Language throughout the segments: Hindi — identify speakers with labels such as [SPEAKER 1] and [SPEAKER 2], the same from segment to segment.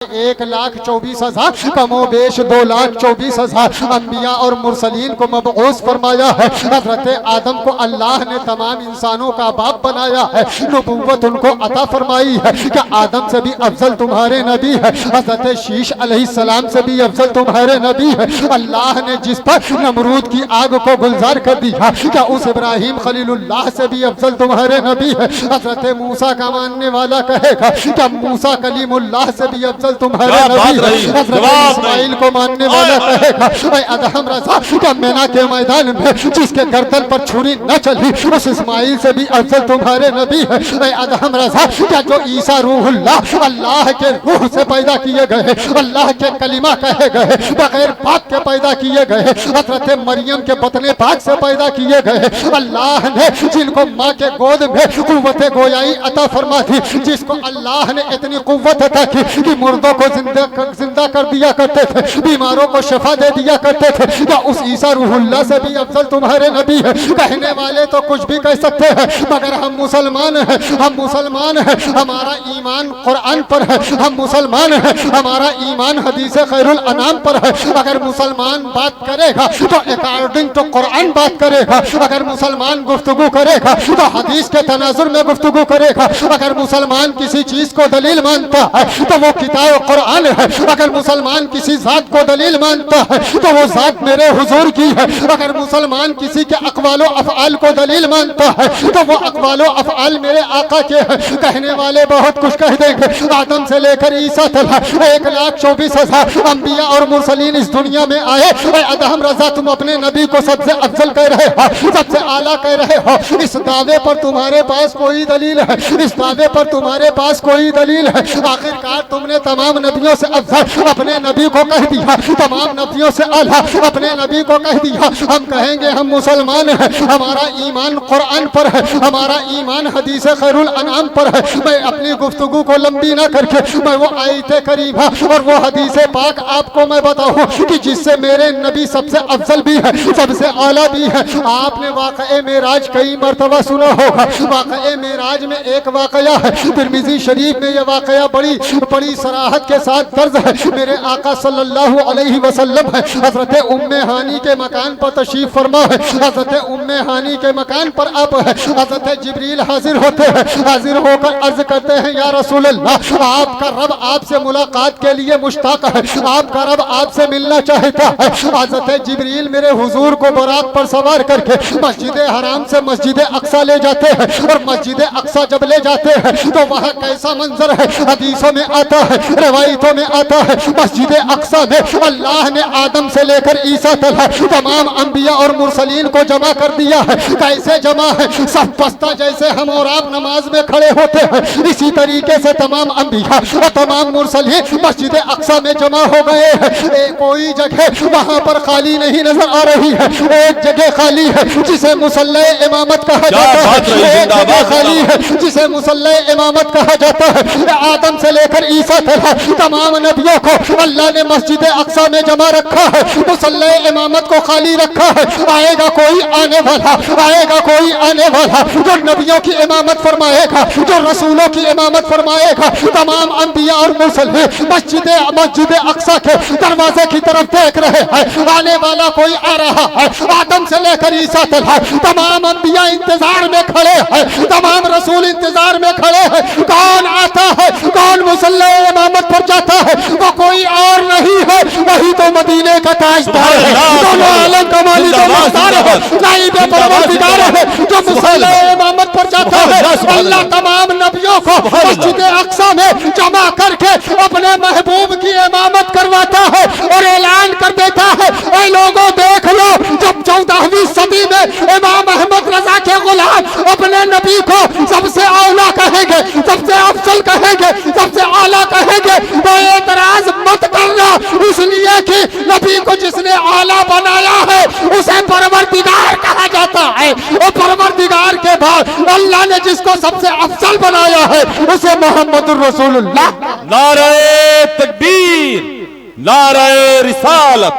[SPEAKER 1] 1,24,000 कमोबेश 2,24,000 अंबिया और मुरसलीन को मबऊस फरमाया है। हजरत आदम को अल्लाह ने तमाम इंसानों का बाप बनाया है, नबूवत उनको अता फरमाई है कि आदम से भी अफजल तुम्हारे नबी है, हजरत शीश अलैहिस्सलाम से भी अफजल तुम्हारे नबी है। अल्लाह ने जिस पर नमरूद की आग को गुलजार कर दिया, क्या उस इब्राहिम खलीलुल्लाह से भी अफजल तुम्हारे नबी है। हजरत मूसा का मानने वाला कहेगा क्या मूसा कलीमुल्लाह से भी अफजल तुम्हारे नबी है। हजरत इस्माइल को मानने वाला कहेगा अदहम रजा क्या मैना के मैदान में जिसके गर्दन पर छुरी न चली उस इस्माइल से भी अफजल तुम्हारे नबी है। अदहम रजा क्या जो ईसा रूहुल्लाह अल्लाह के रूह से पैदा किए गए, अल्लाह के कलिमा कहे गए, बगैर पाक के पैदा किए गए, हजरत मरियम के बतने पाक से पैदा किए गए। अल्लाह ने जिनको माँ के गोद में कुव्वत गोयाई अता फरमा दी, जिसको अल्लाह ने इतनी कुव्वत अता की कि मुर्दों को जिंदा कर दिया करते थे, बीमारों को शफा दे दिया करते थे, क्या उस ईसा रूहुल्लाह से भी अफजल तुम्हारे नबी है। कहने वाले तो कुछ भी कह सकते हैं, मगर हम मुसलमान हैं, हम मुसलमान हैं, हमारा ईमान कुरान पर है, हम मुसलमान हैं, हमारा ईमान हदीस खैरुल अनाम पर है। अगर मुसलमान बात करेगा तो अकॉर्डिंग टू कुरान बात करेगा, अगर मुसलमान गुफ्तगू करेगा तो हदीस के तनाजुर में गुफ्तगू करेगा। अगर मुसलमान किसी चीज को दलील मानता है तो वो किताब कुरान है, अगर मुसलमान किसी जात को दलील मानता है तो वो जात मेरे हुजूर की है। अगर मुसलमान किसी के अक़वालो अफ़आल को दलील मानता है तो वो अक़वालो अफ़आल मेरे आका के हैं। कहने वाले बहुत कुछ कह देंगे, आदम से लेकर ईसा तक 1,24,000 अंबिया और मुरसलीन इस दुनिया में आए। अदहम रजा तुम अपने नबी को सबसे अफजल कह रहे हो, सबसे आला कह रहे हो, इस दावे पर तुम्हारे पास कोई दलील है? इस दावे पर तुम्हारे पास कोई दलील है? आखिरकार तुमने तमाम नबियों से अफजल अपने नबी को कह दिया, तमाम नबियों से आला अपने नबी को कह दिया। हम कहेंगे हम मुसलमान हैं, हमारा ईमान कुरान पर है, हमारा ईमान हदीस खैरुल अनाम पर है। मैं अपनी गुफ्तगू को लंबी ना करके मैं वो आयते करीमा और वो हदीस पाक आपको मैं बताऊं कि जिससे मेरे नबी सबसे अफजल भी है, सबसे आला भी है। आपने वाक़ए मेराज कई मरतबा सुना होगा। वाक़ए मेराज में एक वाक़या है, तिरमिज़ी शरीफ में यह वाक़या बड़ी सराहत के साथ दर्ज है। मेरे आका सल्लल्लाहु अलैहि वसल्लम है, हजरत उम्मे हानी के मकान पर तशरीफ फरमा है। हजरत उम्मे हानी के मकान पर अब है हजरत जिब्रील हाजिर होते हैं, हाजिर होकर अर्ज करते हैं या रसूल अल्लाह, आपका रब आपसे मुलाकात के लिए मुश्ताक है, आपका रब आपसे मिलना चाहता है। हजरत जिब्रील मेरे हुजूर को बुराक पर सवार करके मस्जिद हराम से मस्जिद अक्सा ले जाते हैं, और मस्जिद अक्सा जब ले जाते हैं तो वहाँ कैसा मंजर है हदीसों में आता है, रवायतों में आता है। मस्जिद अक्सा में अल्लाह ने आदम से लेकर ईसा तक तमाम अंबिया और मुरसलीन को जमा कर दिया है। कैसे जमा है? सब बस्ता जैसे हम और आप नमाज में खड़े होते हैं, इसी तरीके से तमाम अंबिया और तमाम मुरसलीन मस्जिद अक्सा में जमा हो गए हैं। कोई जगह वहाँ पर खाली नहीं नजर आ रही है, एक जगह खाली है जिसे मुसल्ले इमामत कहा जाता है, एक जगह खाली है जिसे मुसल्ले इमामत कहा जाता है। आदम से लेकर ईसा तक तमाम नबियों को अल्लाह ने मस्जिद अक्सा में जमा रखा है, मुसल्ले इमामत को खाली रखा है। आएगा कोई आने वाला, आएगा कोई आने वाला जो नबियों की इमामत फरमाएगा, जो रसूलों की इमामत फरमाएगा। तमाम अंबिया और मुसल्ले मस्जिद अक्सा के दरवाजे की तरफ देख रहे हैं, आने वाला कोई आ रहा है। आदम से लेकर ईसा तक तमाम अंबिया इंतजार में खड़े हैं, तमाम रसूल इंतजार में खड़े हैं। कौन आता है, कौन मुसल्ले इमामत पर जाता है? वो कोई और नहीं है, वही तो मदीने का ताजदार है, दोनों आलम का मालिक और मुख्तार है, नाइब परवरदिगार है, जो मुसल्ले इमामत पर जाता है। अल्लाह तमाम नबियों को मस्जिद अक्सा में जमा करके अपने महबूब की इमामत करवाता है और ऐलान कर देता है, ऐ लोगों देख लो, जब 14वीं सदी में इमाम अहमद रजा के गुलाम अपने नबी को सबसे आला कहेंगे, सबसे अफजल कहेंगे, सबसे आला कहेंगे, तो एतराज मत करना, इसलिए कि नबी को जिसने आला बनाया है उसे परवरदिगार कहा जाता है, और परवरदिगार के बाद अल्लाह ने जिसको सबसे अफजल बनाया है उसे मोहम्मदुर रसूलुल्लाह।
[SPEAKER 2] नारे तकबीर, नारे रिसालत,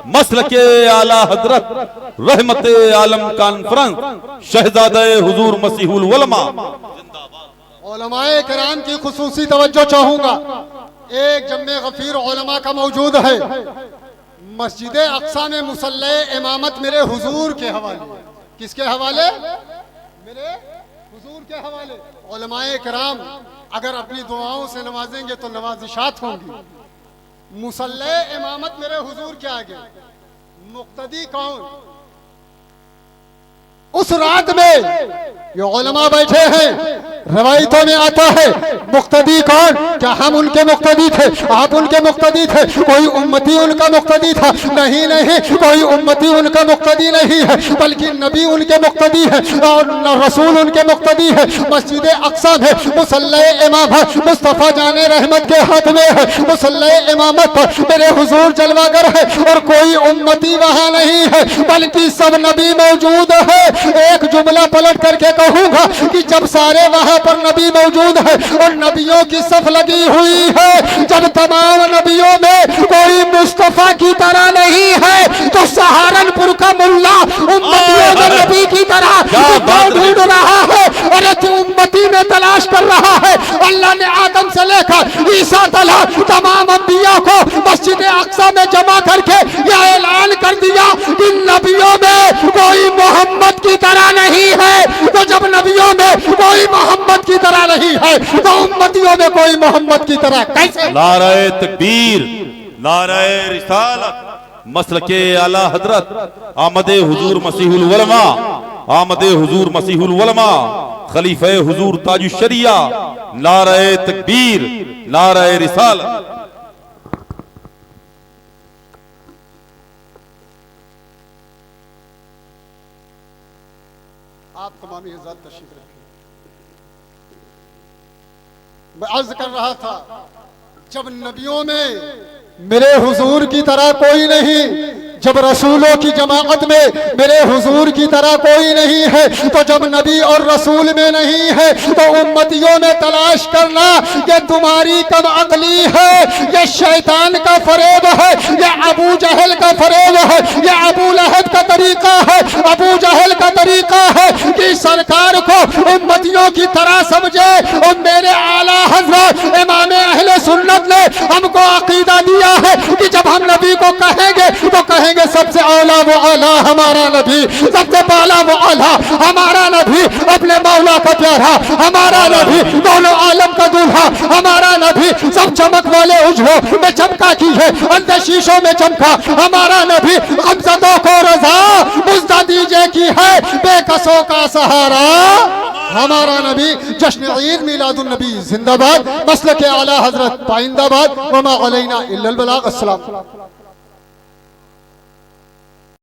[SPEAKER 2] मसलके आला हजरत, रहमते आलम कॉन्फ्रेंस, शहजादे हुजूर मसीहुल उलमा।
[SPEAKER 1] उलमाए किराम की खुसूसी तवज्जो चाहूंगा। एक जम्मे गफीर उलमा का मौजूद है। मस्जिद अक्सा में मुसल्ले इमामत मेरे हुजूर के हवाले। किसके हवाले? मेरे हुजूर के हवाले। उलमाए किराम अगर अपनी दुआओं से नवाजेंगे तो नवाजिशात होंगी। मुसल्ले इमामत मेरे हुजूर के आगे। मुक्तदी कौन? उस रात में ये उलमा बैठे हैं, रवायतों में आता है मुक्तदी कौन? क्या हम उनके मुक्तदी थे? आप उनके मुक्तदी थे? कोई उम्मती उनका मुक्तदी था? नहीं नहीं, कोई उम्मती उनका मुक्तदी नहीं है, बल्कि नबी उनके मुक्तदी है और रसूल उनके मुक्तदी है। मस्जिद अक्सा में मुसल्ले इमामत मुस्तफ़ा जाने रहमत के हाथ में है। मुसल्ले इमामत पर मेरे हुजूर जलवागर है और कोई उम्मती वहां नहीं है, बल्कि सब नबी मौजूद है। एक जुमला पलट करके कहूंगा कि जब सारे वहां पर नबी मौजूद है और नबियों की सफ लगी हुई है, जब तमाम नबियों में कोई मुस्तफा की तरह नहीं है, तो सहारनपुर का मुल्ला उम्मतियों में नबी की तरह ढूंढ रहा है और उम्मती में तलाश कर रहा है। अल्लाह ने आदम से लेकर ईसा तक तमाम अंबिया को मस्जिद अक्सा में जमा करके यह ऐलान कर दिया कि नबियों में कोई मोहम्मद की तरह नहीं है। तो जब नबियों में कोई मोहम्मद की तरह नहीं है, तो उम्मतियों में कोई मोहम्मद की तरह कैसे?
[SPEAKER 2] नाराए तकबीर, नाराए रिसालत, मसलके आला हजरत आमदे हुजूर मसीहुल उलमा, आमदे हुजूर मसीहुल उलमा, खलीफे हुजूर ताजुश शरिया। नाराए तकबीर, नाराए रिसालत।
[SPEAKER 1] आप तमाम इज़्ज़त तशरीफ रखिए। मैं अर्ज कर रहा था, जब नबियों में मेरे हुजूर की तरह कोई नहीं, जब रसूलों की जमाअत में मेरे हुजूर की तरह कोई नहीं है, तो जब नबी और रसूल में नहीं है, तो उम्मतियों में तलाश करना ये तुम्हारी कम अकली है, ये शैतान का फरेब है, ये अबू जहल का फरेब है, ये अबू लहब का तरीका है, अबू जहल का तरीका है कि सरकार को उम्मतियों की तरह समझे। और मेरे आला हज़रत इमाम अहले सुन्नत ने हमको अकीदा दिया है कि जब हम नबी को कहेंगे तो कहेंगे सबसे आला वो आला हमारा नबी, सबसे पाला वो आला हमारा नबी, अपने मौला का प्यारा हमारा नबी, दोनों आलम का दूल्हा हमारा नबी, सब चमक वाले उजलों में चमका की है, अंदर शीशों में चमका हमारा नबी, गमज़दों को रज़ा मुज़्दा दीजिए की है, बेकसों का सहारा हमारा नबी। जश्न ईद मिलादुन नबी जिंदाबाद, मसलके आला हजरत पाइंदाबाद, वमा अलैना इल्लल बलाग। अस्सलाम।